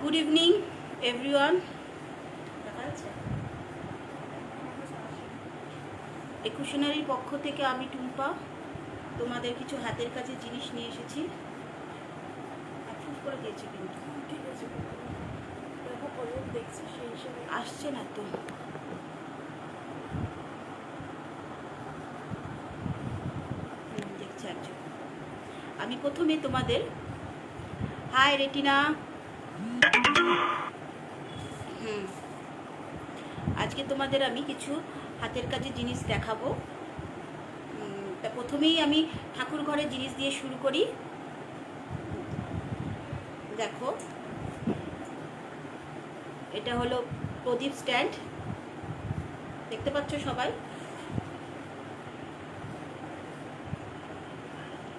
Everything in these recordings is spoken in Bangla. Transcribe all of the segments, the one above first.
Good evening everyone. দেখা যাচ্ছে? একুশনারির পক্ষ থেকে আমি টুম্পা তোমাদের কিছু হাতের কাছে জিনিস নিয়ে এসেছি। অ্যাপ্রুভ করে দিয়েছি কিন্তু ঠিক আছে, দেখো পরে দেখছি সেই হিসেবে। আসছে না তো। দেখছি একজন। আমি প্রথমে তোমাদের হাই রেটিনা। আজকে তোমাদের আমি কিছু হাতের কাজে জিনিস দেখাবো। তা প্রথমেই আমি ঠাকুর ঘরের জিনিস দিয়ে শুরু করি। দেখো, এটা হলো প্রদীপ স্ট্যান্ড, দেখতে পাচ্ছ সবাই?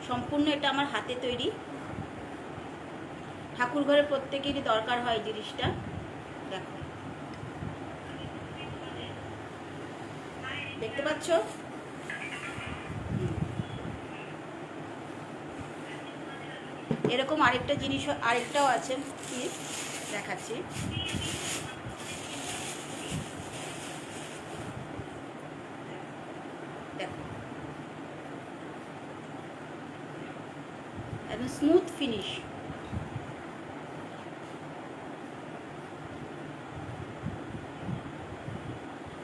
সম্পূর্ণ এটা আমার হাতে তৈরি। ঠাকুর ঘরে প্রত্যেকেরই দরকার হয় এই জিনিসটা। দেখো, দেখতে পাচ্ছ? এরকম আরেকটা জিনিস, আরেকটাও আছে, কি দেখাচ্ছি। দেখো, একদম স্মুথ ফিনিশ।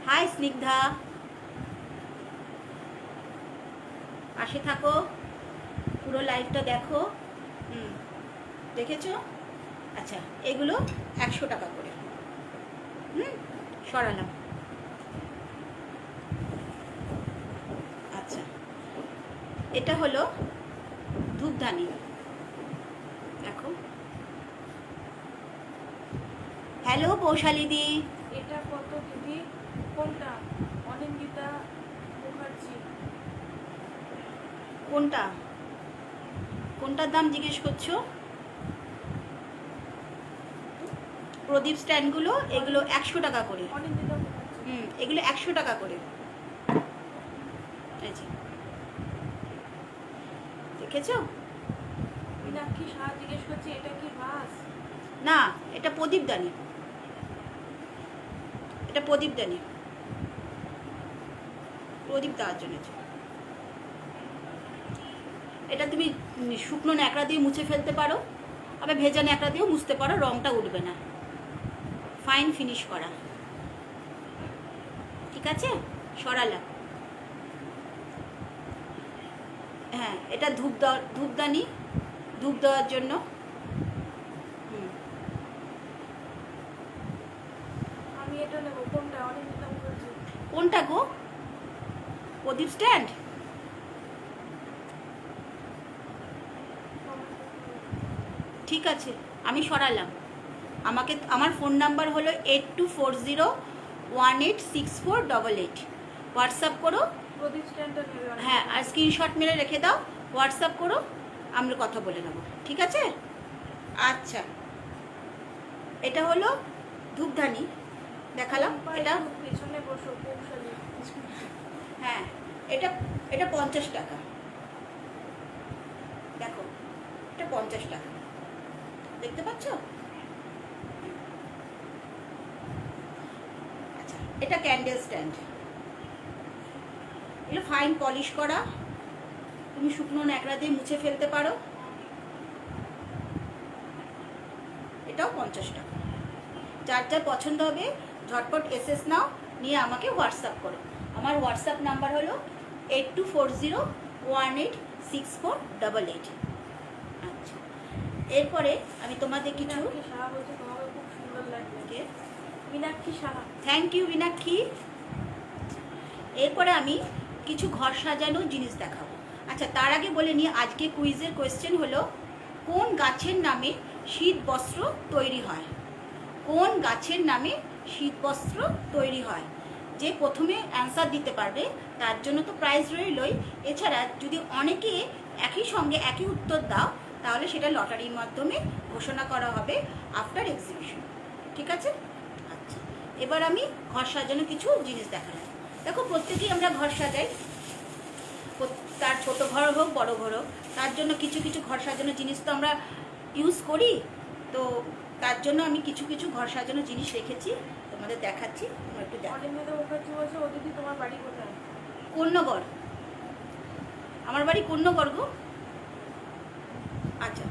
হাই স্নিগ্ধা, পাশে থাকো, পুরো লাইভটা দেখো। দেখেছো? আচ্ছা, এগুলো 100 টাকা করে। সরালাম। আচ্ছা, এটা হলো ধূপদানি। দেখো, হ্যালো বৈশালীদি। এটা কত দিদি? কোনটা? অনিন্দিতা মুখার্জি। কোনটা? কোনটার দাম জিজ্ঞেস করছো? প্রদীপ স্ট্যান্ডগুলো এগুলো 100 টাকা করে। অনিন্দিতা মুখার্জি। এগুলো 100 টাকা করে। এই যে, দেখেছো? মীনাক্ষী সাহা জিজ্ঞেস করছে এটা কি বাস? না, এটা প্রদীপদানি। এটা প্রদীপদানি, প্রদীপ দেওয়ার জন্য। এটা তুমি শুকনো ন্যাকড়া দিয়ে মুছে ফেলতে পারো, আবার ভেজা ন্যাকড়া দিয়েও মুছতে পারো, রংটা উঠবে না। ফাইন ফিনিশ করা। ঠিক আছে, সরালাম। হ্যাঁ, এটা ধূপদানি, ধূপ দেওয়ার জন্য। আমি এটা নেবো। কোনটা? অনিন্দিতা মুখার্জি। কোনটা গো? প্রদীপ স্ট্যান্ড? ঠিক আছে, আমি সরালাম। আমার ফোন নাম্বার হলো 8240186488। হোয়াটসঅ্যাপ করো। প্রদীপ স্ট্যান্ডটা নেবে? হ্যাঁ, আর স্ক্রিনশট মেরে রেখে দাও, হোয়াটসঅ্যাপ করো, আমরা কথা বলে নেব। ঠিক আছে? আচ্ছা, এটা হলো ধূপদানি, দেখালাম। এটা পেছনে বসো, কৌশলী। হ্যাঁ, এটা এটা 50 টাকা। দেখো, এটা 50 টাকা, দেখতে পাচ্ছ? আচ্ছা, এটা ক্যান্ডেল স্ট্যান্ড। এগুলো ফাইন পলিশ করা, তুমি শুকনো ন্যাকড়া দিয়ে মুছে ফেলতে পারো। এটাও 50 টাকা। যার যার পছন্দ হবে ঝটপট এসএস নাও, নিয়ে আমাকে হোয়াটসঅ্যাপ করো। আমার হোয়াটসঅ্যাপ নাম্বার হলো 8240186488। আচ্ছা, এরপরে আমি তোমাদের কিছু মীনাক্ষী সাহা বলছে তোমাকে খুব সুন্দর লাগবে। Meenakshi Saha, thank you Meenakshi. এরপরে আমি কিছু ঘর সাজানো জিনিস দেখাবো। আচ্ছা, তার আগে বলে নিই, আজকে কুইজের কোয়েশ্চেন হলো কোন গাছের নামে শীত বস্ত্র তৈরি হয়? কোন গাছের নামে শীত বস্ত্র তৈরি হয়? যে প্রথমে অ্যান্সার দিতে পারবে তার জন্য তো প্রাইজ রইলই। এছাড়া যদি অনেকে একই সঙ্গে একই উত্তর দাও, তাহলে সেটা লটারির মাধ্যমে ঘোষণা করা হবে আফটার এক্সিবিশন। ঠিক আছে? আচ্ছা, এবার আমি ঘর সাজানো কিছু জিনিস দেখালাম। দেখো, প্রত্যেকেই আমরা ঘর সাজাই, তার ছোট ঘর হোক বড় ঘর হোক, তার জন্য কিছু কিছু ঘর সাজানো জিনিস তো আমরা ইউজ করি। তো তার জন্য আমি কিছু কিছু ঘর সাজানো জিনিস রেখেছি, তোমাদের দেখাচ্ছি, তোমরা একটু দেখো। অনেক মেয়েদের ওখানে বলছে ও দিদি তোমার বাড়ি কোথায়? কন্যগড়, আমার বাড়ি কন্যগড় গো। আচ্ছা,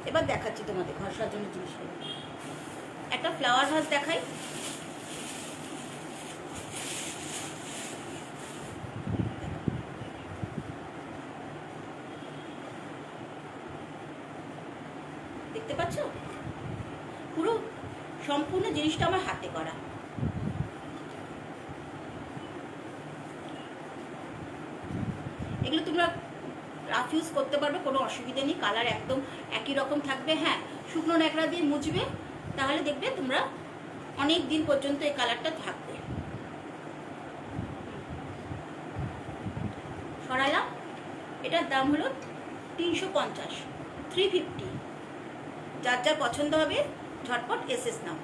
এবার দেখাচ্ছি তোমাদের ঘর সাজানোর জিনিস। একটা ফ্লাওয়ার ভাস দেখাই। দেখতে পাচ্ছ? পুরো সম্পূর্ণ জিনিসটা আমার হাতে করা। এগুলো তোমরা রাফ ইউজ করতে পারবে, কোনো অসুবিধা নেই। কালার একদম একই রকম থাকবে। হ্যাঁ, শুকনো ন্যাকড়া দিয়ে মুছবে, তাহলে দেখবে তোমরা অনেক দিন পর্যন্ত এই কালারটা থাকবে। সরালাম। এটার দাম হলো 350, 350। যার যার পছন্দ হবে ঝটপট এসএস নাও,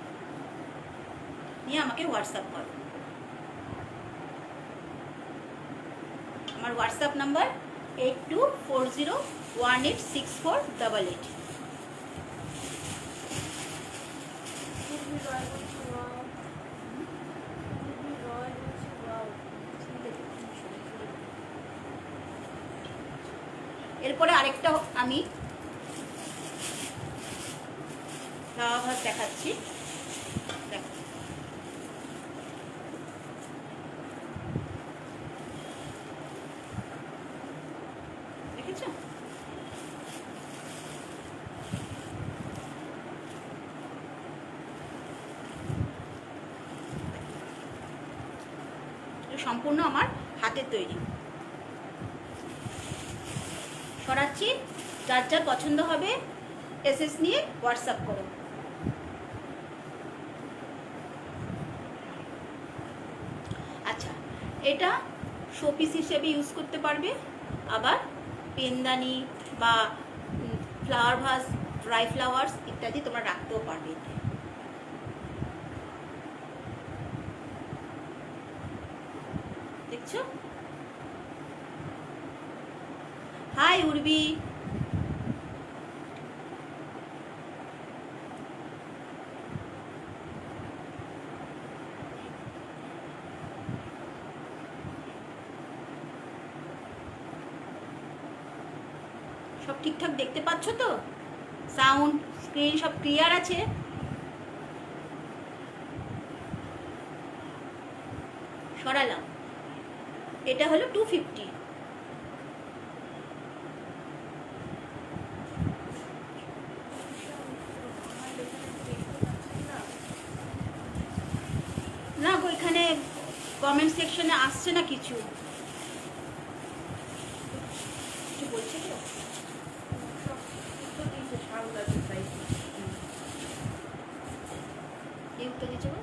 নিয়ে আমাকে হোয়াটসঅ্যাপ করো। আমার হোয়াটসঅ্যাপ নাম্বার 8240186488। খুবই রয় বলছে ওয়াও, খুবই রয় বলছে ওয়াও। এরপরে আরেকটা আমি ফ্লাওয়ার ভাস দেখাচ্ছি, দেখো। দেখেছো? সম্পূর্ণ আমার হাতের তৈরি। সরাচ্ছি, যার যার পছন্দ হবে এসএস নিয়ে হোয়াটসঅ্যাপ করো। আচ্ছা, এটা শোপিস হিসেবে ইউজ করতে পারবে, আবার পেনদানি বা ফ্লাওয়ার ভাস, ড্রাই ফ্লাওয়ার্স ইত্যাদি তোমরা রাখতেও পারবে এতে। দেখছো? হাই উর্বি। সব ঠিকঠাক দেখতে পাচ্ছ তো? সাউন্ড, স্ক্রিন সব ক্লিয়ার আছে? সরালাম। এটা হলো 250। না গো, এখানে কমেন্ট সেকশনে আসছে না কিছু। কিছু বলছে তো? সব উত্তর দিয়েছে শারদা তাই। কি উত্তর দিচ্ছে গো?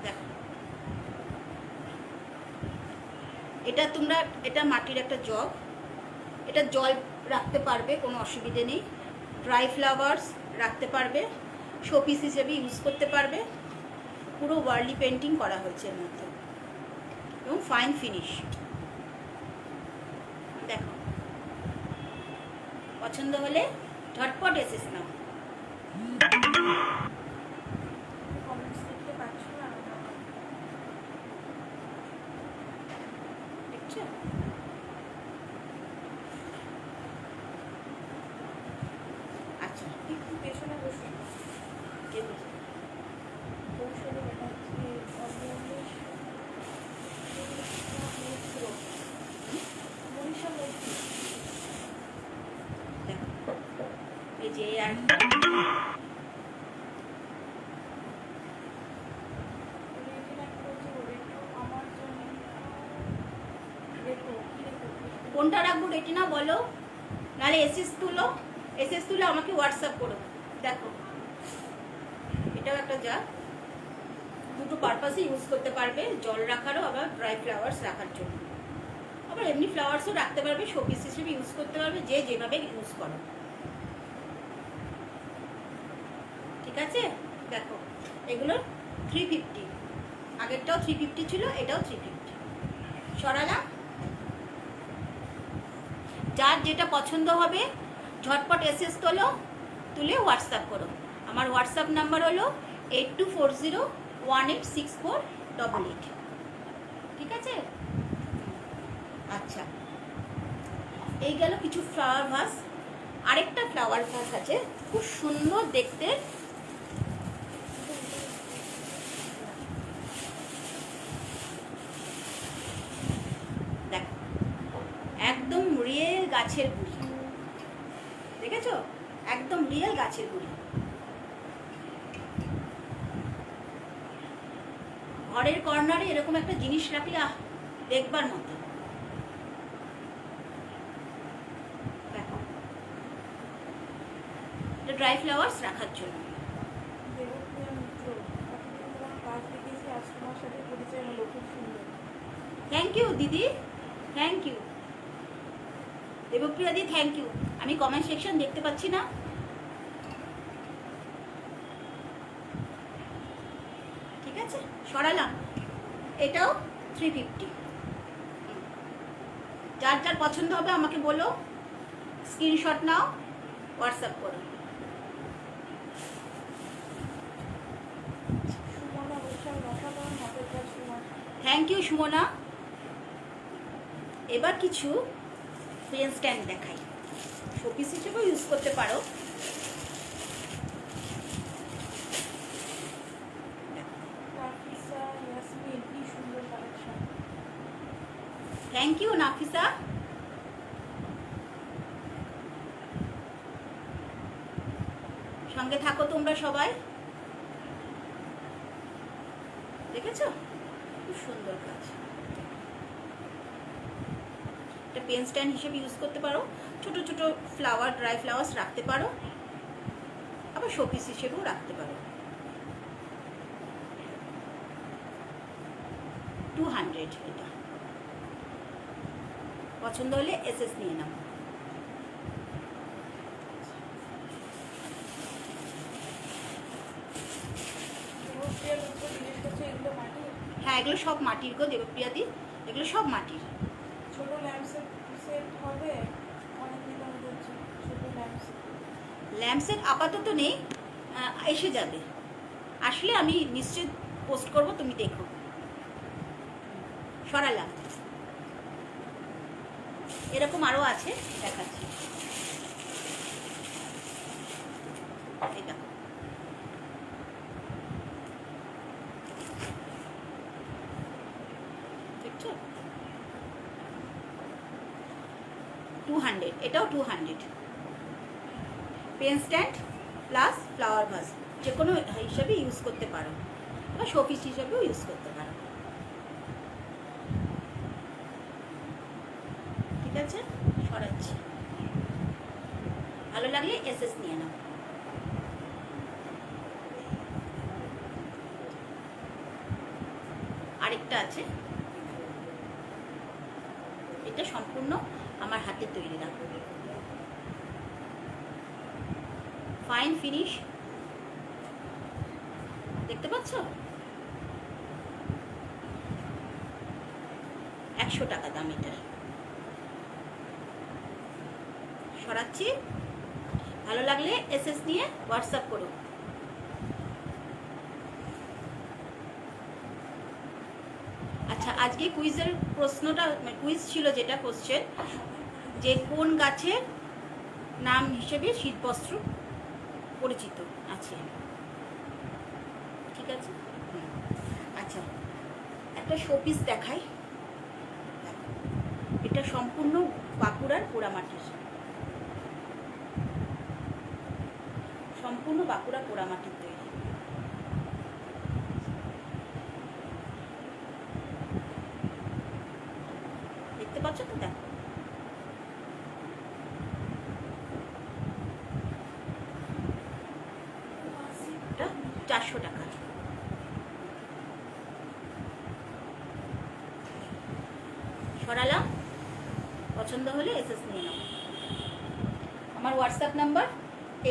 দেখো, এটা তোমরা, এটা মাটির একটা জগ, এটা জল রাখতে পারবে, কোনো অসুবিধে নেই। ড্রাই ফ্লাওয়ার্স রাখতে পারবে, শোপিস হিসেবে ইউজ করতে পারবে। পুরো ওয়ার্লি পেন্টিং করা হয়েছে এর মধ্যে এবং ফাইন ফিনিশ। দেখো, পছন্দ হলে ঝটপট এসেস নাও। কমেন্টস দেখতে পাচ্ছ না? দেখছো? আচ্ছা, একটু পেছনে বসে কে বলছে? কৌশলে ব্যানার্জি মনীষা মৈত্র। দেখো, এই যে আর কোনটা রাখবো রেটিনা বলো, নাহলে এসএস তুলো। এসএস তুলে আমাকে হোয়াটসঅ্যাপ করো। দেখো, এটাও একটা যা, দুটো পারপাসে ইউজ করতে পারবে, জল রাখারও আবার ড্রাই ফ্লাওয়ার্স রাখার জন্য। আবার এমনি ফ্লাওয়ার্সও রাখতে পারবে, শোপিস হিসেবে ইউজ করতে পারবে, যে যেভাবে ইউজ করো। ঠিক আছে? দেখো, এগুলো 350, আগেরটাও 350 ছিল, এটাও 350। সরালাম। যার যেটা পছন্দ হবে ঝটপট এসএস তোলো, তুলে হোয়াটসঅ্যাপ করো। আমার হোয়াটসঅ্যাপ নাম্বার হলো 8240186488। ঠিক আছে? আচ্ছা, এই গেল কিছু ফ্লাওয়ার ভাস। আরেকটা ফ্লাওয়ার ভাস আছে খুব সুন্দর দেখতে। দেখো, একদম রিয়েল গাছের গুড়ি, দেখেছো? একদম রিয়েল গাছের গুড়ি। ঘরের কর্নারে এরকম একটা জিনিস রাখলে দেখবার মতো। দেখো, এটা ড্রাই ফ্লাওয়ার্স রাখার জন্য। দেবপ্রিয়া মিত্র, এতদিন তোমার কাজ দেখেছি, আজ তোমার সাথে পরিচয় হলো, খুব সুন্দর। থ্যাংক ইউ দিদি, থ্যাংক ইউ দেবপ্রিয়া দি, থ্যাংক ইউ। আমি কমেন্ট সেকশন দেখতে পাচ্ছি না। ঠিক আছে, সরালাম। এটাও 350। যার যার পছন্দ হবে আমাকে বলো, স্ক্রিনশট নাও, হোয়াটসঅ্যাপ করো। সুমনা বৈশাখ, অসাধারণ হাতের কাজ তোমার। Thank you Sumana. এবার কিছু পেন স্ট্যান্ড দেখাই, শোপিস হিসেবেও ইউজ করতে পারো। নাফিসা ইয়াসমিন, কি সুন্দর কালেকশন। Thank you Nafisa. সঙ্গে থাকো তোমরা সবাই। দেখেছো, খুব সুন্দর কাজ। এটা পেন স্ট্যান্ড হিসেবে ইউজ করতে পারো, ছোট ছোট ফ্লাওয়ার, ড্রাই ফ্লাওয়ার্স রাখতে পারো, আবার শোপিস হিসেবেও রাখতে পারো। 200 এটা। পছন্দ হলে এসএস নিয়ে নাও। দেবপ্রিয়া মিত্র জিজ্ঞেস করছে, এগুলো মাটির? হ্যাঁ, এগুলো সব মাটির গো দেবপ্রিয়াদি, এগুলো সব মাটির। ছোট ল্যাম্প সেট হবে? অনেকদিন ধরে বলছি, ছোট ল্যাম্প সেট। ল্যাম্পসেট আপাতত নেই, এসে যাবে। আসলে আমি নিশ্চয় পোস্ট করব, তুমি দেখো। সরালাম। এরকম আরও আছে, দেখাচ্ছি। এই দেখো, দেখছো? 200, এটাও 200। Pen stand plus flower vase, যে কোনো হিসাবে ইউজ করতে পারো, বা শোপিস হিসাবেও ইউজ করতে পারো। ঠিক আছে, সরাচ্ছি। ভালো লাগলে এসএস নিয়ে নাও। আরেকটা আছে, এটা সম্পূর্ণ আমার হাতে তৈরি, রাখো। ফাইন ফিনিশ, দেখতে পাচ্ছ? 100 টাকা দাম এটার। সরাচ্ছি। ভালো লাগলে এসএস নিয়ে হোয়াটসঅ্যাপ করো। আচ্ছা, আজকে কুইজের প্রশ্নটা, কুইজ ছিল যেটা কোশ্চেন, যে কোন গাছের নাম হিসেবে শীতবস্ত্র পরিচিত আছে। ঠিক আছে, আচ্ছা, একটা শোপিস দেখাই। এটা সম্পূর্ণ বাঁকুড়ার পোড়ামাটির, সম্পূর্ণ বাঁকুড়া পোড়ামাটির তৈরি। দেখতে পাচ্ছ তো? দেখো, এটা 400 টাকা। সরালাম। পছন্দ হলে এসএস নিয়ে নাও। আমার হোয়াটসঅ্যাপ নাম্বার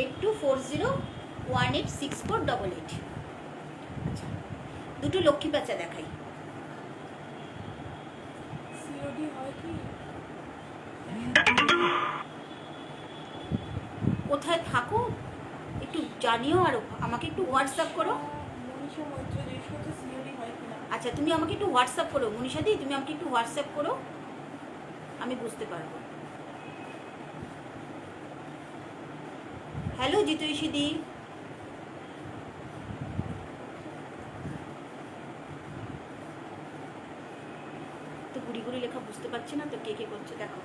8240186488। আচ্ছা, দুটো লক্ষ্মী প্যাঁচা দেখাই। সিওডি হয় কি? কোথায় থাকো জানিও আর আমাকে একটু হোয়াটসঅ্যাপ করো। মনীষা মৈত্র জিজ্ঞেস করছে সিওরি হয় কিনা। আচ্ছা তুমি আমাকে একটু হোয়াটসঅ্যাপ করো মনীষাদি, তুমি আমাকে একটু হোয়াটসঅ্যাপ করো, আমি বুঝতে পারবো। হ্যালো জিতৈষীদি, তো গুড়ি গুড়ি লেখা বুঝতে পারছি না তো কে কে করছে দেখো।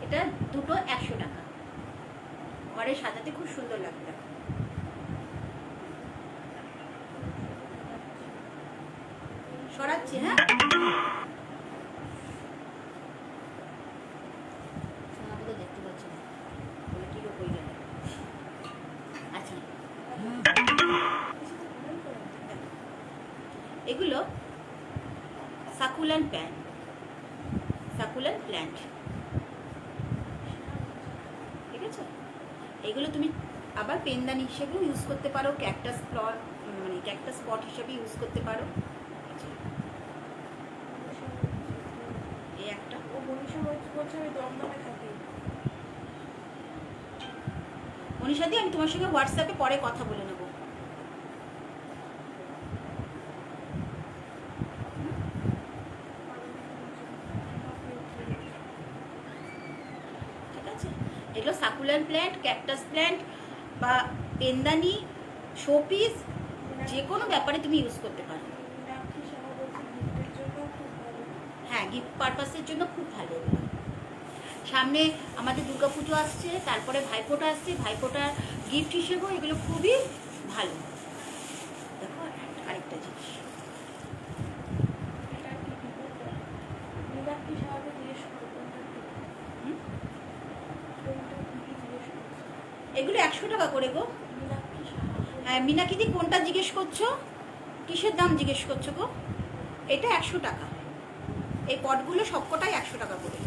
এটা দুটো 100 টাকা, ঘরে সাজাতে খুব সুন্দর লাগবে দেখো। সরাচ্ছি হ্যাঁ, আমাকে তো দেখতে পাচ্ছি না বলে কি রকম হয়ে গেল। আচ্ছা এগুলো সাকুলেন্ট প্ল্যান্ট, সাকুলেন্ট প্ল্যান্ট, ঠিক আছে। এগুলো তুমি আবার পেনদানি হিসেবেও ইউজ করতে পারো, ক্যাকটাস প্লট মানে ক্যাকটাস স্পট হিসেবে ইউজ করতে পারো। এই একটা ও মনীষা মৈত্র বলছে আমি দমদমে থাকি। মনীষাদি আমি তোমার সঙ্গে হোয়াটসঅ্যাপে পরে কথা বলে নেবো। ঠিক আছে, এগুলো সাকুলেন্ট প্ল্যান্ট, ক্যাকটাস প্ল্যান্ট বা পেনদানি, শোপিস, যে কোনো ব্যাপারে তুমি ইউজ করতে পারো। মীনাক্ষী সাহা বলছে গিফটের জন্য খুব ভালো। হ্যাঁ, গিফট পারপাসের জন্য খুব ভালো এগুলো। সামনে আমাদের দুর্গাপুজো আসছে, তারপরে ভাইফোঁটা আসছে, ভাইফোঁটার গিফট হিসেবেও এগুলো খুবই ভালো। দেখো আরেকটা জিনিস, এটা কি বিপদ? মীনাক্ষী সাহাকে জিজ্ঞেস করো কোনটা কি? হুম? কোনটা কি জিজ্ঞেস করছে? এগুলো 100 টাকা করে গো। মীনাক্ষী সাহা। হ্যাঁ মিনাকিদি, কোনটা জিজ্ঞেস করছো, কিসের দাম জিজ্ঞেস করছো গো? এটা 100 টাকা, এই পটগুলো সবকটাই 100 টাকা করে।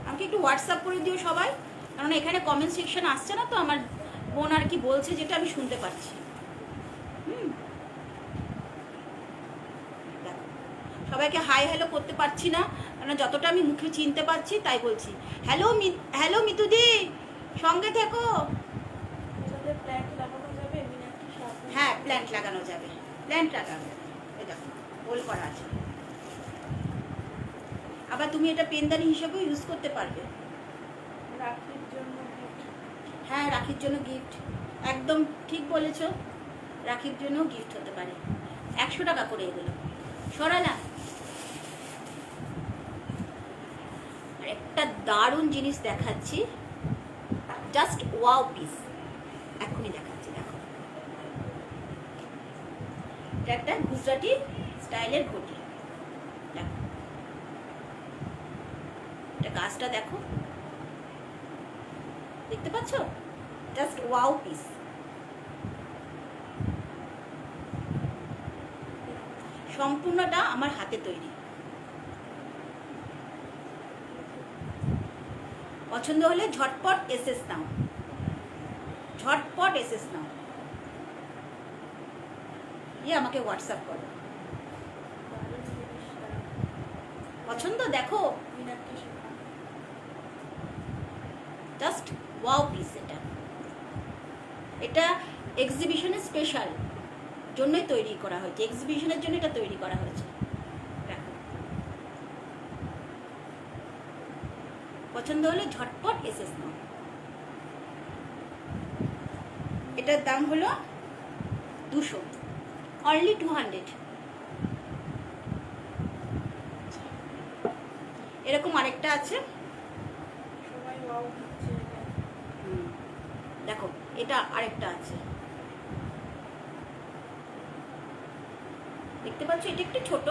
আমাকে একটু হোয়াটসঅ্যাপ করে দিও সবাই, কারণ এখানে কমেন্ট সেকশন আসছে না তো, আমার বোন আর কি বলছে যেটা আমি শুনতে পাচ্ছি। হুম, দেখো, সবাইকে হাই হ্যালো করতে পারছি না, কারণ যতটা আমি মুখে চিনতে পারছি তাই বলছি। হ্যালো হ্যালো মিতুদি, সঙ্গে থেকো। এটাতে প্ল্যান্ট লাগানো যাবে মীনাক্ষী সাহা? হ্যাঁ প্ল্যান্ট লাগানো যাবে, প্ল্যান্ট লাগানো যাবে। এই দেখো হোল করা আছে। আবার তুমি এটা পেনদানি হিসেবেও ইউজ করতে পারবে। রাখির জন্য gift। হ্যাঁ রাখির জন্য গিফট, একদম ঠিক বলেছ, রাখির জন্য গিফট হতে পারে। 100 টাকা করে এগুলো। সরালা আর একটা দারুণ জিনিস দেখাচ্ছি, জাস্ট ওয়াও পিস, এখনই দেখাচ্ছি দেখো। এটা একটা গুজরাটি স্টাইলের ঘটি, দেখো এটা গাছটা দেখো, দেখতে পাচ্ছ, জাস্ট ওয়াও পিস। সম্পূর্ণটা আমার হাতে তৈরি। পছন্দ হলে ঝটপট এসএস নাও, ঝটপট এসএস নাও, আমাকে হোয়াটসঅ্যাপ করো। দারুণ জিনিস তারা। পছন্দ দেখো, Meenakshi Saha. Just wow piece. এটা এক্সিবিশনের স্পেশাল জন্যই তৈরি করা হয়েছে, এক্সিবিশনের জন্য এটা তৈরি করা হয়েছে। দেখো, পছন্দ হলে ঝটপট এসএস নাও। এটার দাম হলো 200, অনলি 200। এরকম আরেকটা আছে, সবাই ওয়াও দিচ্ছে এটা। দেখো এটা আরেকটা আছে, দেখতে পাচ্ছ, এটা একটু ছোট,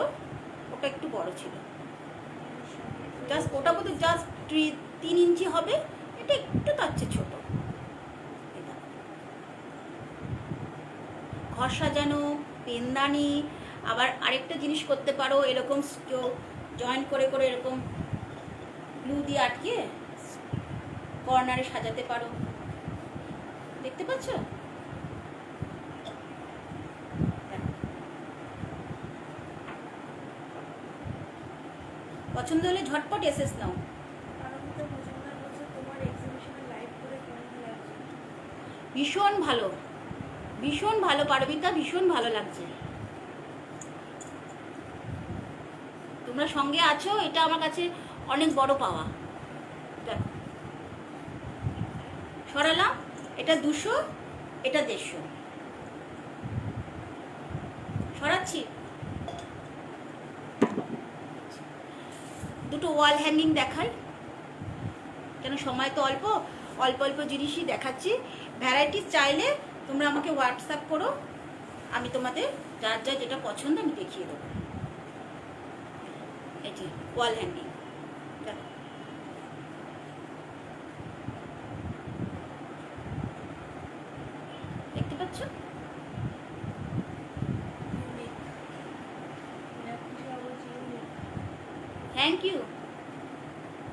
ওটা একটু বড় ছিল। জাস্ট ওটা বোধহয় জাস্ট 3 ইঞ্চি হবে, এটা একটু তার চেয়ে ছোট। এই দেখো, ঘর সাজানো, পেনদানি, আবার আরেকটা জিনিস করতে পারো, এরকম জয়েন্ট করে করে এরকম গ্লু দিয়ে আটকে কর্নারে সাজাতে পারো, দেখতে পাচ্ছ। পছন্দ হলে ঝটপট এসএস নাও। আনন্দিতা মজুমদার বলছে ভীষণ ভালো, ভীষণ ভালো পারমিতা, ভীষণ ভালো লাগছে। তোমরা সঙ্গে আছো, এটা আমার কাছে অনেক বড় পাওয়া। দেখো সরালাম, এটা 200, এটা 150 সরাচ্ছি। দুটো ওয়াল হ্যাঙ্গিং দেখাই, কেন সময় তো অল্প অল্প অল্প জিনিসই দেখাচ্ছি। ভ্যারাইটিস চাইলে তোমরা আমাকে হোয়াটসঅ্যাপ করো, আমি তোমাদের যার যার যেটা পছন্দ আমি দেখিয়ে দেবো। এই যে ওয়াল হ্যাঙ্গিং, দেখতে পাচ্ছ? Thank you,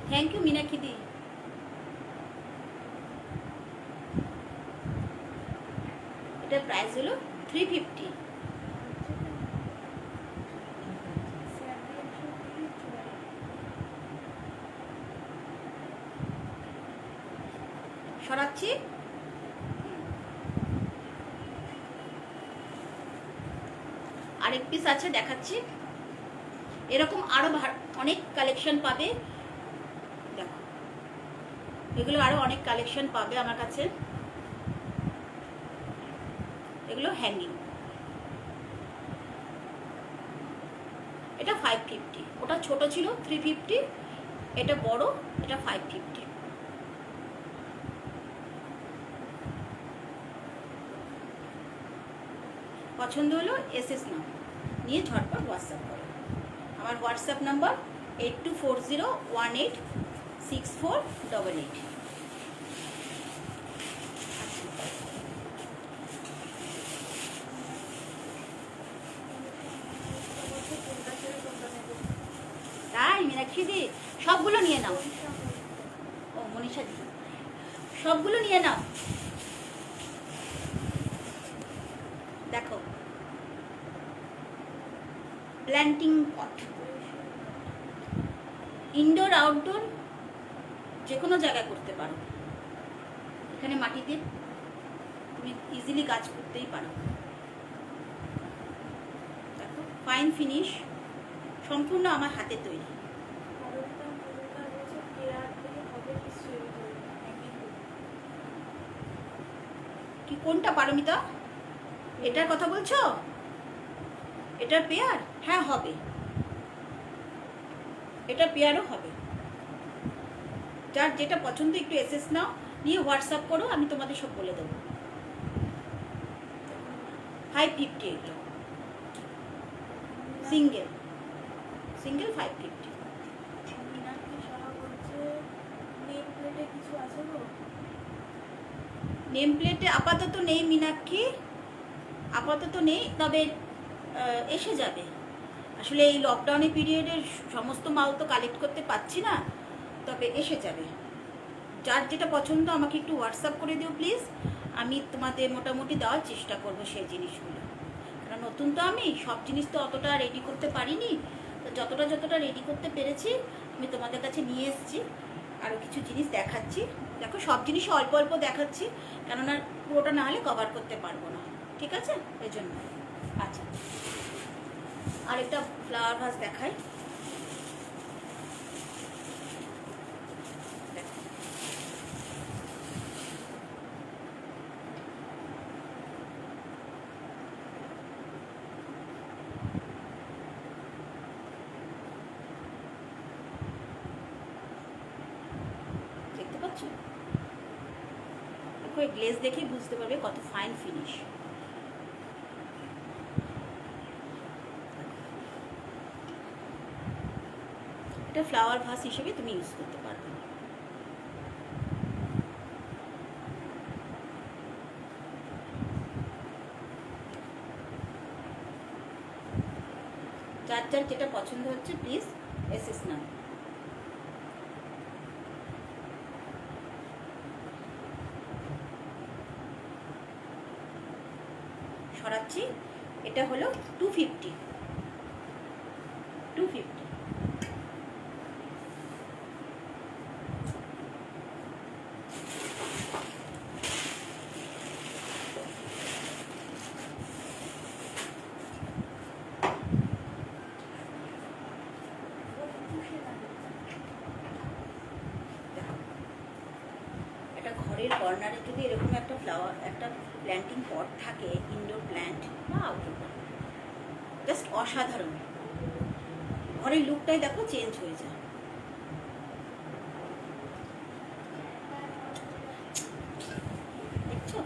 thank you Meenakshi দি। এটার প্রাইস হলো 350। সরাচ্ছি। আরেক পিস আছে দেখাচ্ছি, এরকম আরো অনেক কালেকশন পাবে। দেখো এগুলো আরো অনেক কালেকশন পাবে আমার কাছে। এগুলো হ্যাঙ্গিং, এটা 550, ওটা ছোট ছিল 350, এটা বড়, এটা 550। পছন্দ হলো এসএস নাও, নিয়ে ঝটপট হোয়াটসঅ্যাপ করো। আমার হোয়াটসঅ্যাপ নাম্বার 8240186488। তাই মীনাক্ষী দি সবগুলো নিয়ে নাও। ও মনীষা দি সবগুলো নিয়ে নাও। দেখো প্ল্যান্টিং পট, ইনডোর আউটডোর যে কোনো জায়গায় করতে পারো। এখানে মাটিতে তুমি ইজিলি গাছ করতেই পারো। দেখো ফাইন ফিনিশ, সম্পূর্ণ আমার হাতে তৈরি। কি কোনটা পারমিতা? এটার কথা বলছো? এটার পেয়ার? হ্যাঁ হবে, এটা পেয়ারও হবে। যার যেটা পছন্দ একটু এসএস নাও, নিয়ে হোয়াটসঅ্যাপ করো, আমি তোমাদের সব বলে দেবো। 550 এগুলো, সিঙ্গেল সিঙ্গেল 550। নেম প্লেটে আপাতত নেই মীনাক্ষী, আপাতত নেই, তবে এসে যাবে। আসলে এই লকডাউনের পিরিয়ডের সমস্ত মাল তো কালেক্ট করতে পারছি না, তবে এসে যাবে। যার যেটা পছন্দ আমাকে একটু হোয়াটসঅ্যাপ করে দিও প্লিজ, আমি তোমাদের মোটামুটি দেওয়ার চেষ্টা করব সেই জিনিসগুলো। কারণ নতুন তো আমি, সব জিনিস তো অতটা রেডি করতে পারিনি, তো যতটা রেডি করতে পেরেছি আমি তোমাদের কাছে নিয়ে এসেছি। আরও কিছু জিনিস দেখাচ্ছি। দেখো সব জিনিসই অল্প অল্প দেখাচ্ছি, কেননা পুরোটা না হলে কভার করতে পারবো না, ঠিক আছে? এই জন্য। আচ্ছা আরেকটা ফ্লাওয়ার ভাস দেখাই। দেখতে পাচ্ছ? দেখো এই গ্লেজ দেখেই বুঝতে পারবে কত ফাইন ফিনিশ। এটা ফ্লাওয়ার ভাস হিসেবে তুমি ইউজ করতে পারবে। যার যার যেটা পছন্দ হচ্ছে প্লিজ এসএস নাও। সরাচ্ছি। এটা হলো 250। ঘরের কর্নারে যদি এরকম একটা প্ল্যান্টিং পট থাকে, ইনডোর প্ল্যান্ট বা আউটডোর, জাস্ট অসাধারণ, ঘরের লুকটাই দেখো চেঞ্জ হয়ে যায়। দেখছো?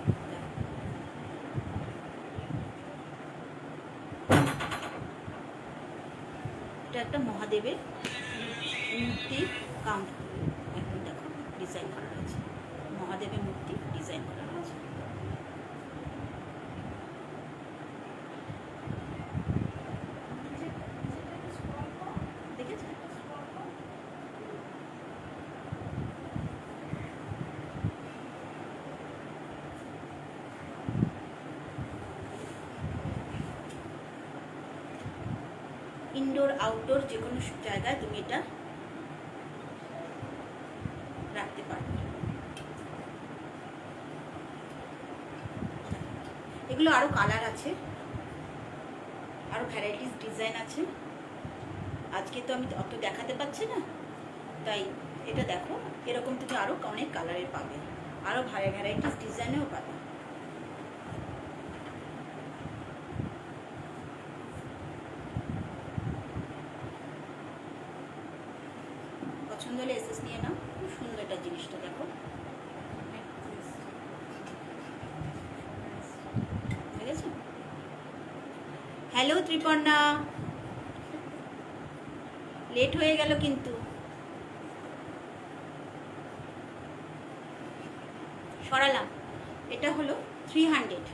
এটা একটা মহাদেবের মূর্তি কাম, একদম দেখো ডিজাইন করা রয়েছে, মহাদেবের মূর্তি ডিজাইন করা রয়েছে। দেখেছো? ইনডোর আউটডোর যে কোনো জায়গায় তুমি এটা রাখতে পারবে। এগুলো আরও কালার আছে, আরও ভ্যারাইটিস ডিজাইন আছে। আজকে তো আমি অত দেখাতে পারছি না, তাই এটা দেখো, এরকম তুমি আরও অনেক কালারের পাবে, আরও ভ্যারাইটিস ডিজাইনেও পাবে। পছন্দ হলে এসএস নিয়ে নাও, খুব সুন্দর একটা জিনিসটা দেখো, ঠিক আছে? হ্যালো ত্রিপর্ণা, লেট হয়ে গেল কিন্তু। সরালাম। এটা হলো 300।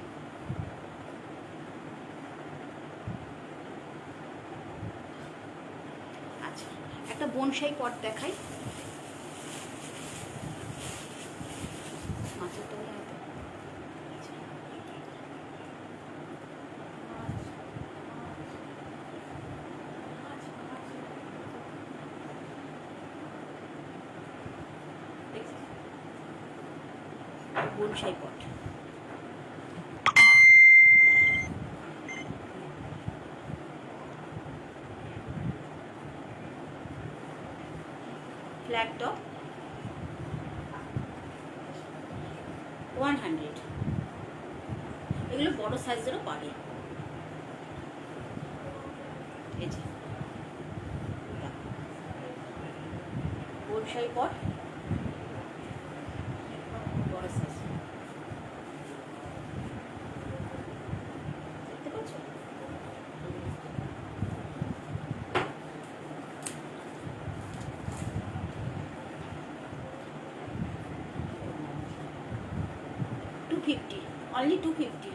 আচ্ছা, একটা বনসাই পট দেখাই। মাছের তো বনসাই পট, ফ্ল্যাট টপ 100। এগুলো বড় সাইজেরও পাবে। এই যে বনসাই পট, বড় সাইজ, দেখতে পাচ্ছ? $250, অনলি $250।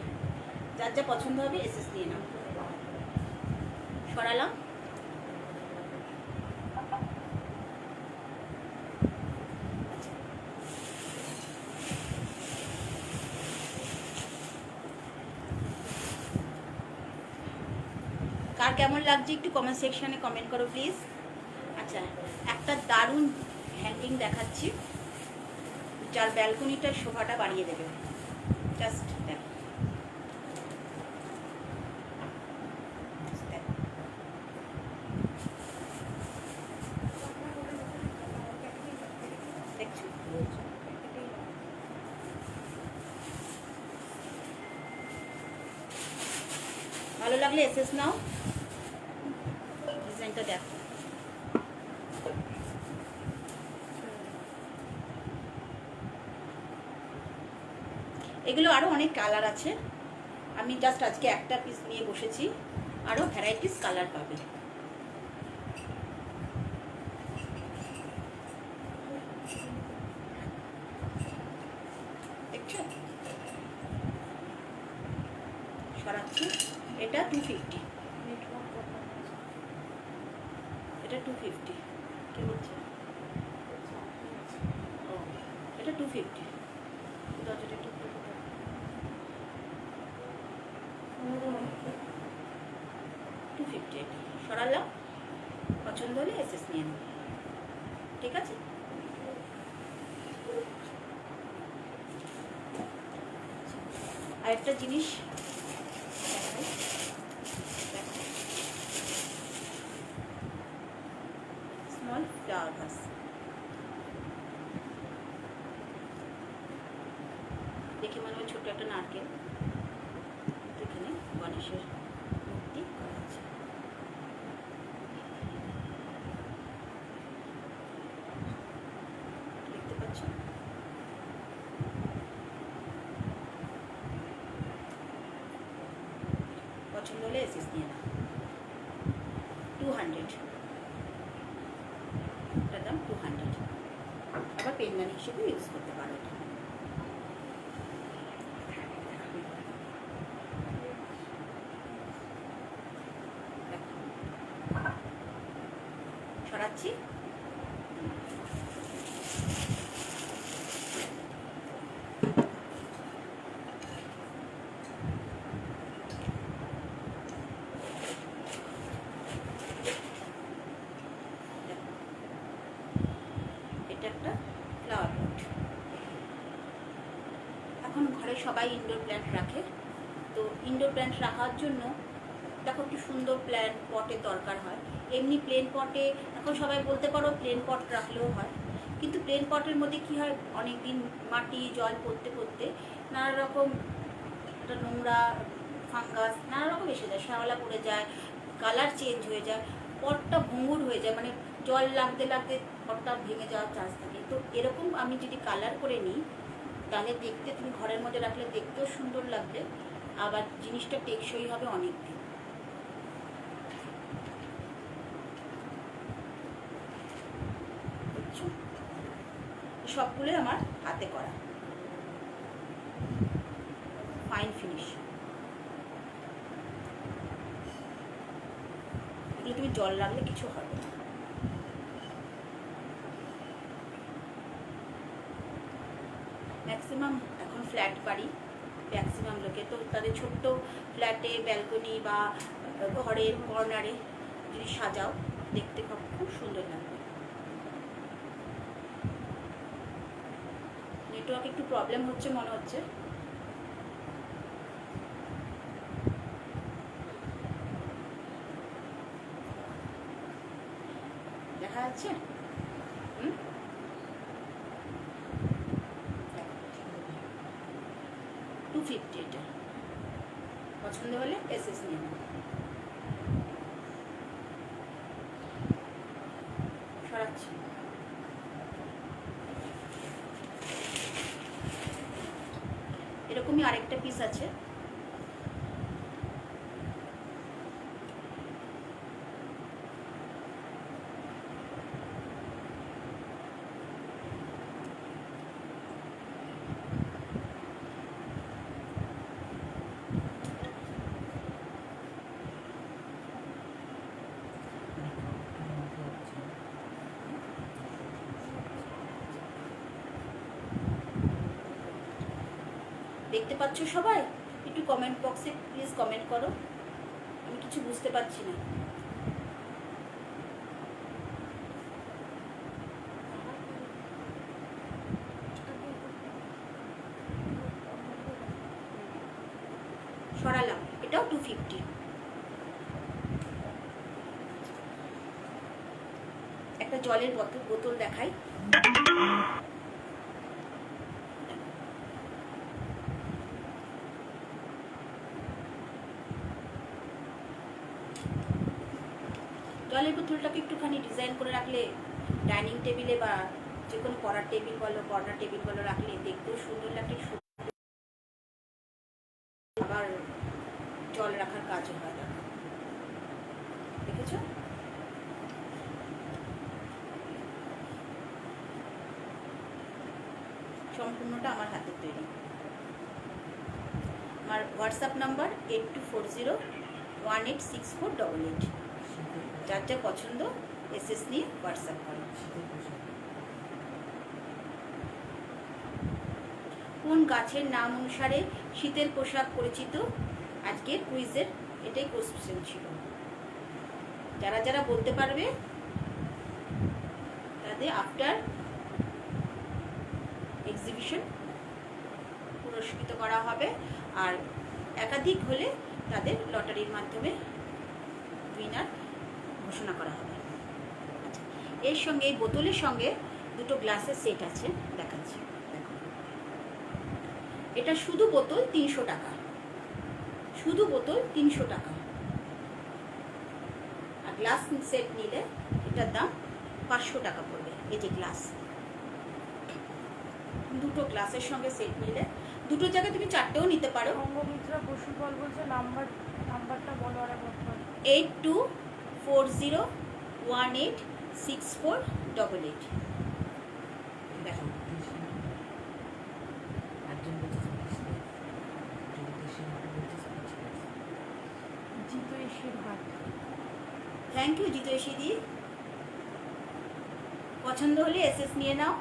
যার যা পছন্দ হবে এসএস নিয়ে নাও। সরালাম। কার কেমন লাগছে একটু কমেন্ট সেকশনে কমেন্ট করো প্লিজ। আচ্ছা, একটা দারুণ হ্যাঙ্গিং দেখাচ্ছি, যার ব্যালকনিটার শোভাটা বাড়িয়ে দেবে। জাস্ট দেখো, দেখছো? ভালো লাগলে এসএস নাও। ডিজাইনটা দেখো, এগুলো আরও অনেক কালার আছে, আমি জাস্ট আজকে একটা পিস নিয়ে বসেছি, আরও ভ্যারাইটিস কালার পাবে। দেখছো? সরাচ্ছি। এটা 250, এটা 250। কি বলছে? ও, এটা 250। দরজাটা একটু খুলে দাও। 250 এটা সরালাম। পছন্দ হলে এসএস নিয়ে নেব, ঠিক আছে? আরেকটা জিনিস স্মল ফ্লাওয়ার ভাস, দেখে মনে হয় ছোট একটা নারকেল, এখানে গণেশের মূর্তি করা আছে। দেখতে পাচ্ছ? পছন্দ হলে এসএস নিয়ে নাও। 200, এটার দাম 200। আবার পেনদানি হিসেবে ইউজ করতে পারো এটা। ছড়াচ্ছি। এটা একটা ফ্লাওয়ার পট। এখন ঘরে সবাই ইনডোর প্ল্যান্ট রাখে, তো ইনডোর প্ল্যান্ট রাখার জন্য দেখো একটু সুন্দর প্ল্যান্ট পটের দরকার হয়। এমনি প্লেন পটে এখন সবাই বলতে পারো প্লেন পট রাখলেও হয়, কিন্তু প্লেন পটের মধ্যে কি হয়, অনেক দিন মাটি জল পড়তে পড়তে নানা রকম একটা নোংরা ফাঙ্গাস নানা রকম এসে যায়, শ্যাওলা পড়ে যায়, কালার চেঞ্জ হয়ে যায়, পটটা ভঙ্গুর হয়ে যায়, মানে জল লাগতে লাগতে পটটা ভেঙে যাওয়ার চান্স থাকে। তো এরকম আমি যদি কালার করে নিই তাহলে দেখতে, তুমি ঘরের মধ্যে রাখলে দেখতেও সুন্দর লাগবে, আবার জিনিসটা টেকসই হবে অনেক দিন। সবগুলোই আমার হাতে করা, ফাইন ফিনিশ। এগুলো তুমি জল রাখলে কিছু হবে না। ম্যাক্সিমাম এখন ফ্ল্যাট বাড়ি, ম্যাক্সিমাম লোকে তো তাদের ছোট্ট ফ্ল্যাটে ব্যালকনি বা ঘরের কর্নারে যদি সাজাও দেখতে খুব সুন্দর লাগবে। নেটওয়ার্ক একটু প্রবলেম হচ্ছে মনে হচ্ছে। দেখা যাচ্ছে? 250 এটা। পছন্দ হলে এসএস নিয়ে নেব। সরাচ্ছি। এরকমই আরেকটা পিস আছে, দেখতে পাচ্ছ সবাই? একটু কমেন্ট বক্সে প্লিজ কমেন্ট করো, আমি কিছু বুঝতে পারছি না। সরালাম, এটাও 250। একটা জলের বোতল দেখাই। জলের বোতলটাকে একটুখানি ডিজাইন করে রাখলে ডাইনিং টেবিলে বা যে কোনো পড়ার টেবিল বলো, কর্নার টেবিল বলো রাখলে দেখতেও সুন্দর লাগে, আবার জল রাখার কাজও হয়। দেখেছ? সম্পূর্ণটা আমার হাতের তৈরি। আমার হোয়াটসঅ্যাপ নাম্বার 8240186488। যার যা পছন্দ এসএস নিয়ে হোয়াটসঅ্যাপ করো। কোন গাছের নাম অনুসারে শীতের পোশাক পরিচিত? আজকের কুইজের এটাই কোশ্চেন ছিল। যারা যারা বলতে পারবে তাদের আফটার এক্সিবিশন পুরস্কৃত করা হবে, আর একাধিক হলে তাদের লটারির মাধ্যমে উইনার ঘোষণা করা হবে। আচ্ছা, এর সঙ্গে এই বোতলের সঙ্গে দুটো গ্লাসের সেট আছে, দেখাচ্ছি। দেখো, এটা শুধু বোতল 300 টাকা, শুধু বোতল 300 টাকা। আর গ্লাস সেট নিলে এটার দাম 500 টাকা পড়বে। এই যে গ্লাস, দুটো গ্লাসের সঙ্গে সেট নিলে দুটো জায়গায় তুমি 4টেও নিতে পারো। সঙ্গমিত্রা পশুপাল বলছে নাম্বারটা বলো আর একবার। 8240186488। দেখো জিতৈষীর হাট। থ্যাংক ইউ জিতৈষী দি। পছন্দ হলে এসএস নিয়ে নাও।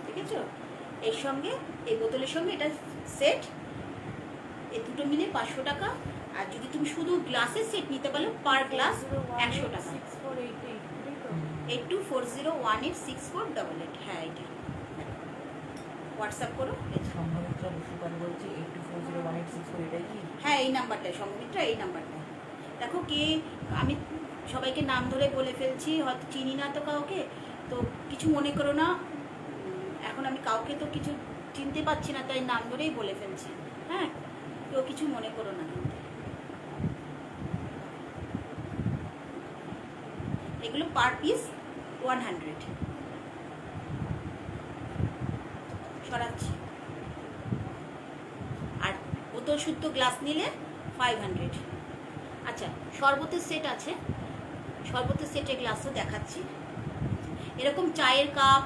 দেখেছো, এর সঙ্গে এই বোতলের সঙ্গে এটা সেট, এই দুটো মিলে 500 টাকা। আর যদি তুমি শুধু গ্লাসের সেট নিতে পারো পার গ্লাস 100 টাকা। 8240186488। হ্যাঁ, এটা হোয়াটসঅ্যাপ করো। সংঘমিত্রা বসুপাল বলছে 82401864, এটাই কি? হ্যাঁ, এই নাম্বারটা সংঘমিত্রা, এই নাম্বারটা। দেখো কে, আমি সবাইকে নাম ধরে বলে ফেলছি, হয়তো চিনি না তো কাউকে, তো কিছু মনে করো না। এখন আমি কাউকে তো কিছু চিনতে পারছি না, তাই নাম ধরেই বলে ফেলছি। হ্যাঁ, কেউ কিছু মনে করো না কিন্তু। এগুলো পার পিস 100। সরাচ্ছি। আর বোতল শুদ্ধ গ্লাস নিলে 500। আচ্ছা, শরবতের সেট আছে, শরবতের সেটে গ্লাসও দেখাচ্ছি। এরকম চায়ের কাপ,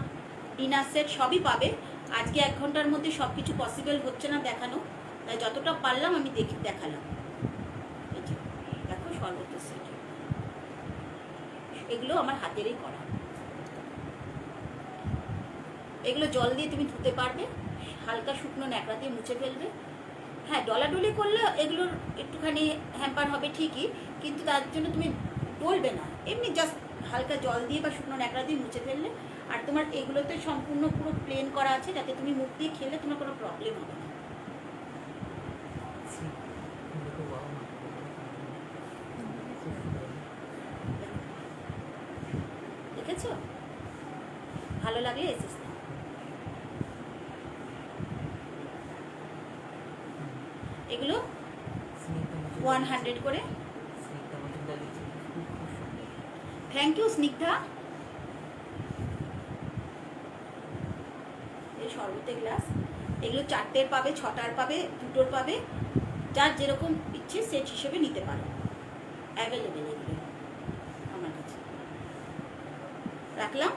ডিনার সেট সবই পাবে। আজকে 1 ঘন্টার মধ্যে সব কিছু পসিবল হচ্ছে না দেখানো, তাই যতটা পারলাম আমি দেখালাম। এই যে দেখো শরবতের সেট, এগুলো আমার হাতেরই করা। এগুলো জল দিয়ে তুমি ধুতে পারবে, হালকা শুকনো ন্যাকড়া দিয়ে মুছে ফেলবে। হ্যাঁ, ডলাডলি করলে এগুলোর একটুখানি হ্যাম্পার হবে ঠিকই, কিন্তু তার জন্য তুমি ডলবে না, এমনি জাস্ট হালকা জল দিয়ে বা শুকনো ন্যাকড়া দিয়ে মুছে ফেললে। আর তোমার এগুলোতে সম্পূর্ণ পুরো প্লেন করা আছে, যাতে তুমি মুখ দিয়ে খেলে তোমার কোনো প্রবলেম হবে না। দেখেছো, ভালো লাগলে এসেস না। এগুলো 100 করে। Thank you Snigdha. এই শরবতের গ্লাস, এগুলো 4টের পাবে, 6টার পাবে, 2টোর পাবে, যার যেরকম ইচ্ছে সেট হিসেবে নিতে পারো। অ্যাভেলেবেল এগুলো আমার কাছে। রাখলাম।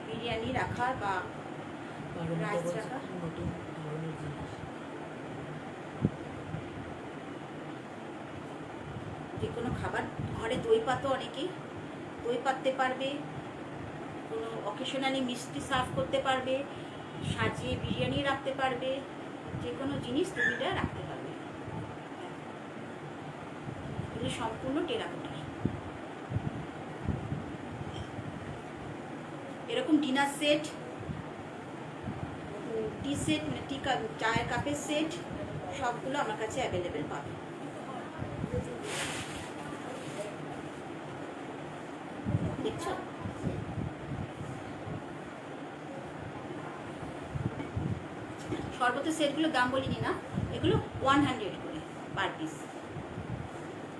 বিরিয়ানি রাখার বা রাইস রাখা। যে কোনো খাবার, ঘরে দই পাতো, অনেকেই দই পাততে পারবে, কোনো অকেশনালি মিষ্টি সার্ভ করতে পারবে, সাজিয়ে বিরিয়ানি রাখতে পারবে, যে কোনো জিনিস তুমি এটা রাখতে পারবে। এগুলো সম্পূর্ণ টেরাকোটার। এরকম ডিনার সেট, টি সেট, মানে টি কাপ, চায়ের কাপের সেট, সবগুলো আমার কাছে অ্যাভেলেবেল পাবে। দেখছো, শরবতের সেটগুলো দাম বলিনি না, এগুলো 100 করে পার পিস।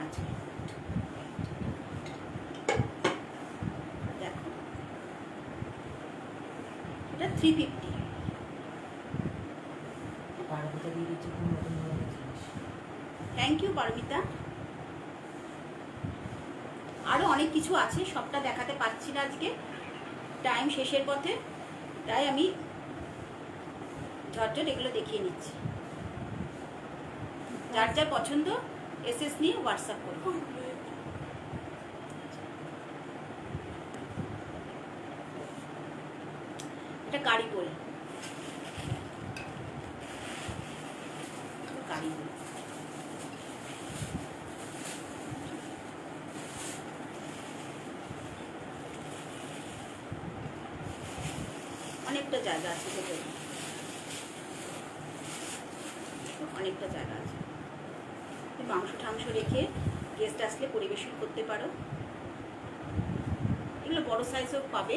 আচ্ছা, দেখো এটা 350। Thank you Paramita. আরও অনেক কিছু আছে, সবটা দেখাতে পারছি না আজকে, টাইম শেষের পথে, তাই আমি ঝটঝট এগুলো দেখিয়ে নিচ্ছি। যার যার পছন্দ এসএস নিয়ে হোয়াটসঅ্যাপ করুন। এটা কারি বোল, কারি বোল। অনেকটা জায়গা আছে ভেতরে, অনেকটা জায়গা আছে। তুমি মাংস টাংস রেখে গেস্ট আসলে পরিবেশন করতে পারো। এগুলো বড় সাইজও পাবে,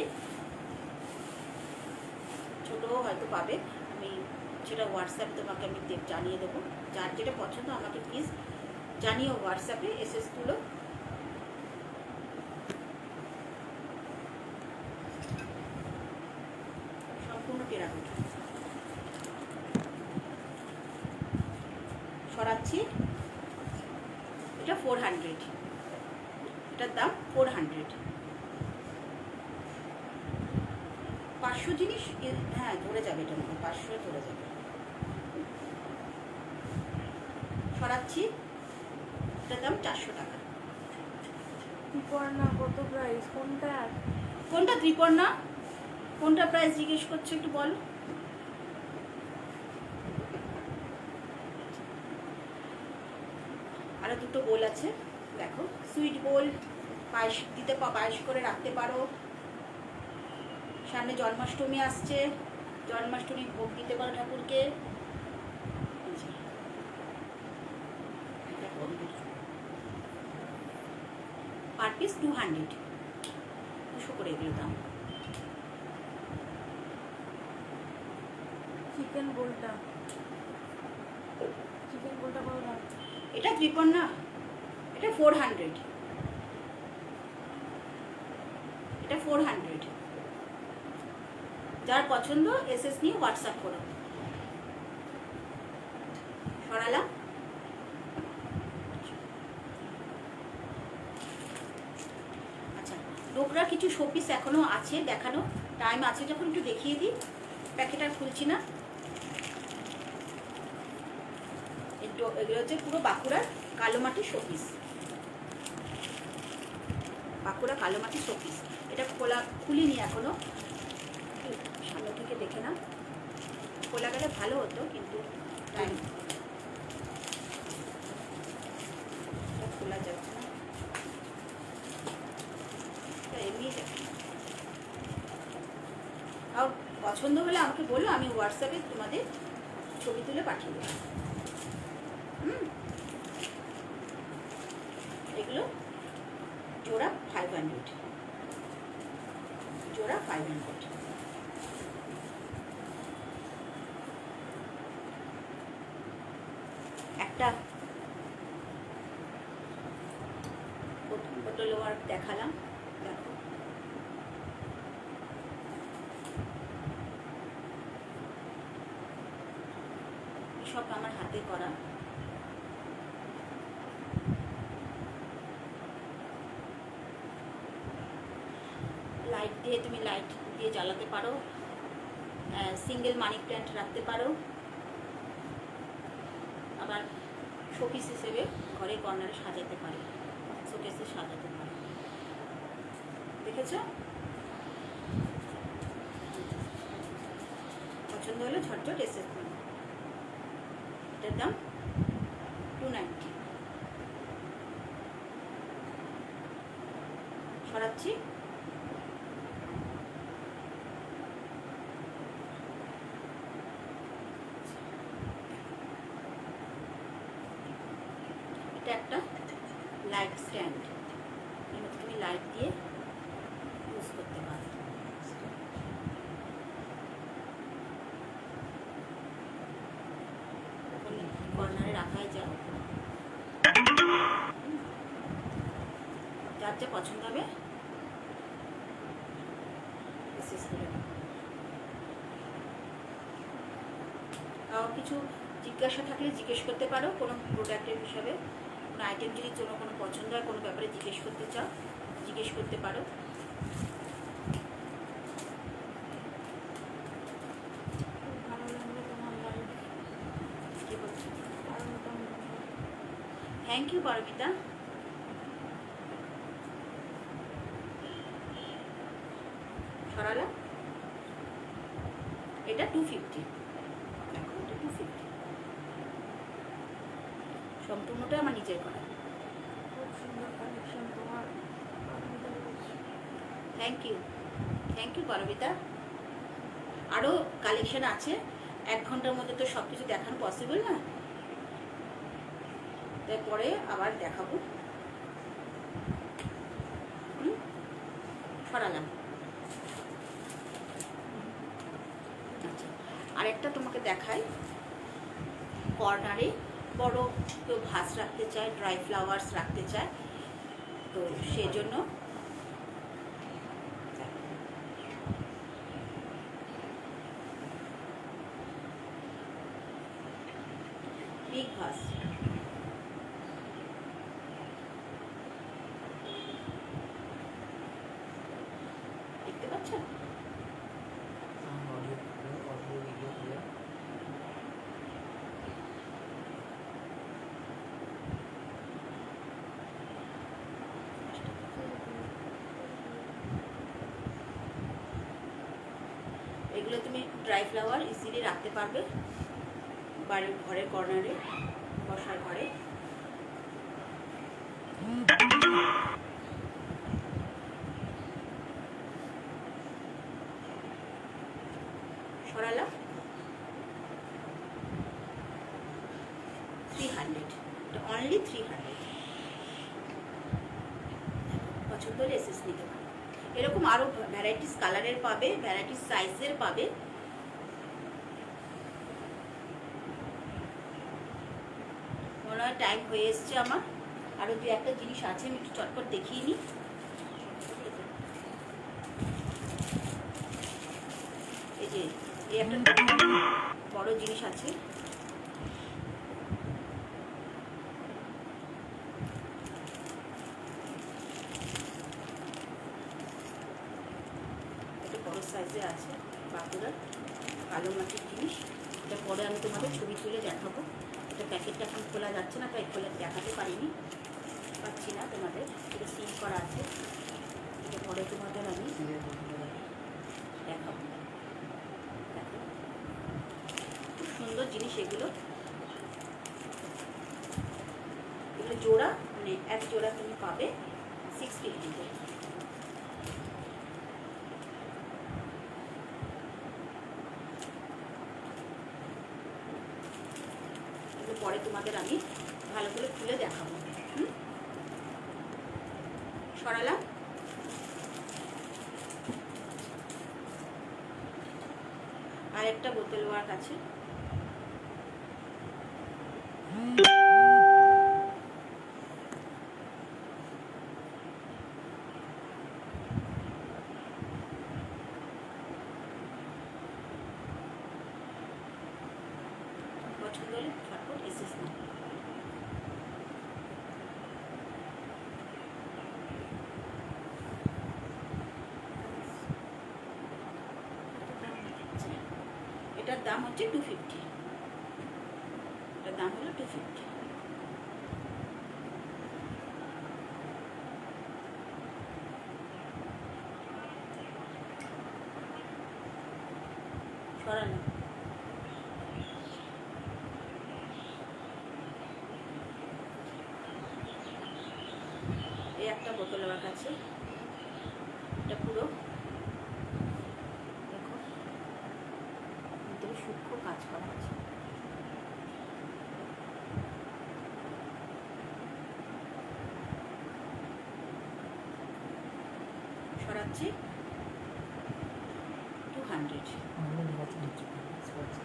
ছোটও হয়তো পাবে। আমি সেটা হোয়াটসঅ্যাপে তোমাকে আমি জানিয়ে দেবো। যার যেটা পছন্দ আমাকে প্লিজ জানিও হোয়াটসঅ্যাপে এসএসগুলো। সম্পূর্ণ টেরাকোটা সরাচ্ছি। এটা 400, এটার দাম 400। 500 জিনিস, হ্যাঁ ধরে যাবে, এটা মনে 500 ধরে যাবে। সরাচ্ছি, এটার দাম 400 টাকা। ত্রিপর্ণা কত প্রাইস? কোনটা? কোনটা ত্রিপর্ণা? কোনটা প্রাইস জিজ্ঞেস করছো একটু বল। আরো দুটো বোল আছে দেখো, সুইট বোল, পায়েস দিতে পায়েস করে রাখতে পারো। সামনে জন্মাষ্টমী আসছে, জন্মাষ্টমী ভোগ দিতে পারো ঠাকুরকে। পার পিস 200, 200 করে এগুলো দাম। চিকেন বোলটা, চিকেন বোলটা কত দাম? এটা ত্রিপর্ণা, এটা 400, এটা 400। যার পছন্দ এসএস নিয়ে হোয়াটসঅ্যাপ করো। সরালাম। আচ্ছা, ডোকরা কিছু শোপিস এখনো আছে দেখানো, টাইম আছে যখন একটু দেখিয়ে দিই। প্যাকেট আর খুলছি না। এগুলো হচ্ছে পুরো বাঁকুড়ার কালো মাটির শোপিস, বাঁকুড়া কালো মাটির শোপিস। এটা খুলিনি এখনো, সামনে থেকে দেখে না, খোলা গেলে ভালো হতো কিন্তু টাইম, খোলা যাচ্ছে না, এমনি আর পছন্দ হলে আমাকে বলো, আমি হোয়াটসঅ্যাপে তোমাদের ছবি তুলে পাঠিয়ে দেবো। এগুলো জোড়া 500, জোড়া 500। একটা বোতল ওয়ার্ক দেখালাম, দেখো সব আমার হাতে করা। লাইট দিয়ে, তুমি লাইট দিয়ে জ্বালাতে পারো, সিঙ্গেল মানি প্ল্যান্ট রাখতে পারো, আবার শোপিস হিসেবে ঘরের কর্নারে সাজাতে পারো, শোকেসে সাজাতে পারো। দেখেছো? পছন্দ হলে ঝটঝট এসে করো। এটার দাম 290। সরাচ্ছি। এটা একটা লাইট স্ট্যান্ড, তুমি লাইট দিয়ে ইউজ করতে পারো। কর্নারে রাখাই যায়, যার যা পছন্দ হবে কিছু জিজ্ঞাসা থাকলে জিজ্ঞেস করতে পারো, কোনো প্রোডাক্টের হিসাবে কোনো আইটেম যদি কোনো কোনো পছন্দ হয়, কোনো ব্যাপারে জিজ্ঞেস করতে চাও জিজ্ঞেস করতে পারো। ভালো লাগলে তোমার লাইভ কি বলছো? আর মোটামুটি থ্যাংক ইউ পারমিতা। সরালা। এটা 250, দেখো এটা 250, সম্পূর্ণটা আমার নিজের করা। খুব সুন্দর কালেকশন তোমার। Thank you, thank you Paramita. আরও কালেকশন আছে, 1 ঘন্টার মধ্যে তো সব কিছু দেখানো পসিবল না, তারপরে আবার দেখাবো। সরালাম। আচ্ছা, আরেকটা তোমাকে দেখাই, কর্নারে বড় কেউ ভাস রাখতে চায়, ড্রাই ফ্লাওয়ার্স রাখতে চায়, তো সেজন্য বিগ ভাস। দেখতে পাচ্ছেন? Audio audio video clear. এগুলো তুমি ড্রাই ফ্লাওয়ার ইজিলি রাখতে পারবে বাড়ির ঘরের কর্নারে, বসার ঘরে। সরালাম। 300, এটা অনলি 300। পছন্দ হলে এসএস নিতে পারো। এরকম আরও ভ্যারাইটিস কালারের পাবে, ভ্যারাইটিস সাইজের পাবে। মনে হয় টাইম হয়ে এসছে আমার, আরও 2-1টা জিনিস আছে, আমি একটু চটপট দেখিয়ে নিই। এই যে এই একটা বড় জিনিস আছে, একটা বড় সাইজে আছে, বাঁকুড়ার কালো মাটির জিনিস। এটা পরে আমি তোমাদের ছবি তুলে দেখাবো। এটা প্যাকেটটা এখন খোলা যাচ্ছে না, তাই খোলা দেখাতে পারিনি, পাচ্ছি না তোমাদের। এটা সিল করা আছে, এটা পরে তোমাদের আমি দেখাবো। দেখো খুব সুন্দর জিনিস এগুলো। এগুলো জোড়া, মানে এক জোড়া তুমি পাবে 650-তে। এগুলো পরে তোমাদের আমি ভালো করে খুলে দেখাবো। সরালাম। আর একটা বোতল ওয়ার্ক আছে, পছন্দ হলে ঝটপট এসএস না। এটার দাম হচ্ছে 250, এটার দাম হলো 250। সরানো। এই একটা বোতল আমার কাছে, এটা পুরো দেখো ভিতরে সূক্ষ্ম কাজ করা আছে। সরাচ্ছি 200। हमने बहुत नीचे स्पॉट्स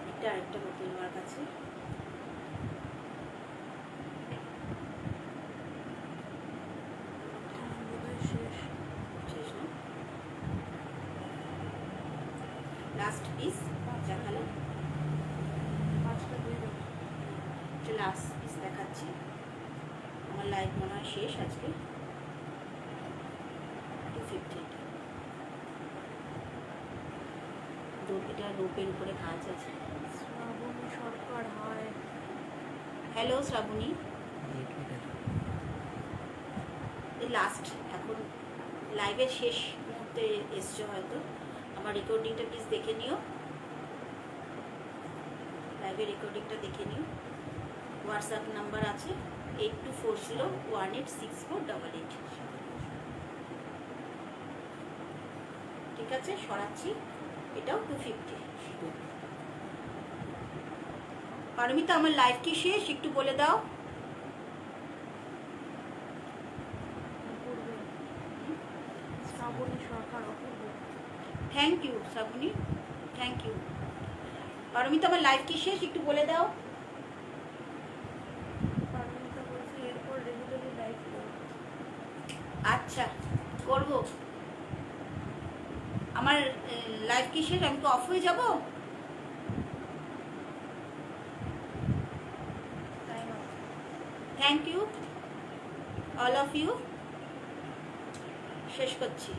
এটা আরেকটা বোতল আমার কাছে, শেষ। শেষ না, লাস্ট পিস দেখালাম। 5টা দিয়ে দেবো। এটা লাস্ট পিস দেখাচ্ছি, আমার লাইফ মনে হয় শেষ আজকে। 250। এটা রোপের উপরে কাজ আছে। শ্রাবণী সরকার, হায়। হ্যালো শ্রাবণী, एक मीटर এই লাস্ট এখন লাইভের শেষ মুহূর্তে এসছে হয়তো। আমার রেকর্ডিংটা প্লিজ দেখে নিও, লাইভের রেকর্ডিংটা দেখে নিও। হোয়াটসঅ্যাপ নাম্বার আছে 8240186488। ঠিক আছে, সরাচ্ছি। এটাও 250। পারমিতা, আমার লাইফ কি শেষ? একটু বলে দাও। Apurba, Shrabani Sarkar, Apurba. Thank you Shrabani, thank you. Paramita, আমার লাইফ কি শেষ? একটু বলে দাও। পারমিতা বলছে এরপর রেগুলারলি লাইভ করো। আচ্ছা, করব। আমার লাইফ কি শেষ? আমি তো অফ হয়ে যাব। Time up. Thank you all of you. শেষ করছি।